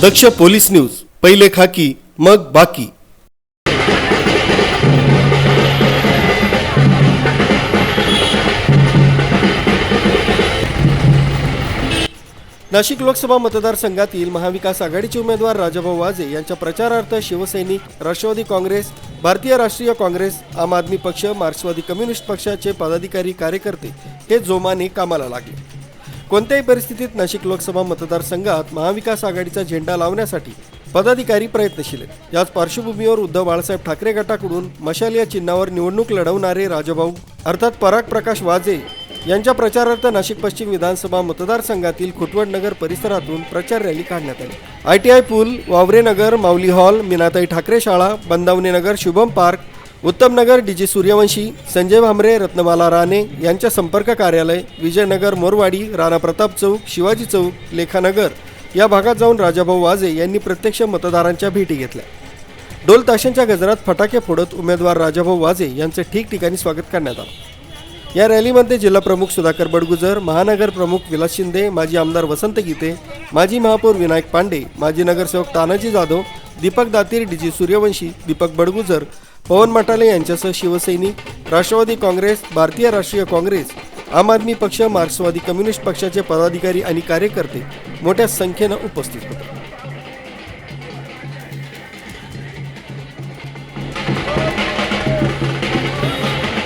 दक्ष police news, पहिले खाकी मग बाकी। नाशिक लोकसभा मतदारसंघातील महाविकास आघाडीचे उमेदवार राजाभाऊ वाजे यांच्या प्रचारार्थ शिवसैनिक, राष्ट्रवादी काँग्रेस, भारतीय राष्ट्रीय काँग्रेस, आम आदमी पक्ष, मार्क्सवादी कम्युनिस्ट पक्षाचे पदाधिकारी कार्यकर्ते हे जोमाने कामाला लागले। कोणत्याही परिस्थितीत नाशिक लोकसभा मतदारसंघात महाविकास आघाडीचा झेंडा लावण्यासाठी पदाधिकारी प्रयत्नशील आहेत। याच पार्श्वभूमीवर उद्धव बाळासाहेब ठाकरे गटाकडून मशाल या चिन्हावर निवडणूक लढवणारे राजाभाऊ अर्थात पराग प्रकाश वाजे यांच्या प्रचारार्थ नाशिक पश्चिम विधानसभा मतदारसंघातील खुटवड नगर परिसरातून प्रचार रॅली काढण्यात आली। ITI पूल, वावरे नगर, माऊली हॉल, मीनाताई ठाकरे शाळा, बंदावणे नगर, शुभम पार्क, उत्तम नगर, DG सूर्यवंशी, संजय भामरे, रत्नमाला राणे यांच्या संपर्क कार्यालय, विजयनगर, मोरवाडी, राणा प्रताप चौक, शिवाजी चौक, लेखानगर या भागात जाऊन राजाभाऊ वाजे यांनी प्रत्यक्ष मतदारांच्या भेटी घेतल्या। ढोल ताशांच्या गजरात फटाके फोडत उमेदवार राजाभाऊ वाजे यांचे ठिकठिकाणी स्वागत करण्यात आले। या रॅलीमध्ये जिल्हा प्रमुख सुधाकर बडगुजर, महानगर प्रमुख विलास शिंदे, माजी आमदार वसंत गीते, माजी महापौर विनायक पांडे, माजी नगरसेवक तानाजी जाधव, दीपक दातीर, DG सूर्यवंशी, दीपक बडगुजर, पवन मटाले यांच्यासह शिवसैनिक, राष्ट्रवादी काँग्रेस, भारतीय राष्ट्रीय काँग्रेस, आम आदमी पक्ष, मार्क्सवादी कम्युनिस्ट पक्षाचे पदाधिकारी आणि कार्यकर्ते मोठ्या संख्येने उपस्थित होते।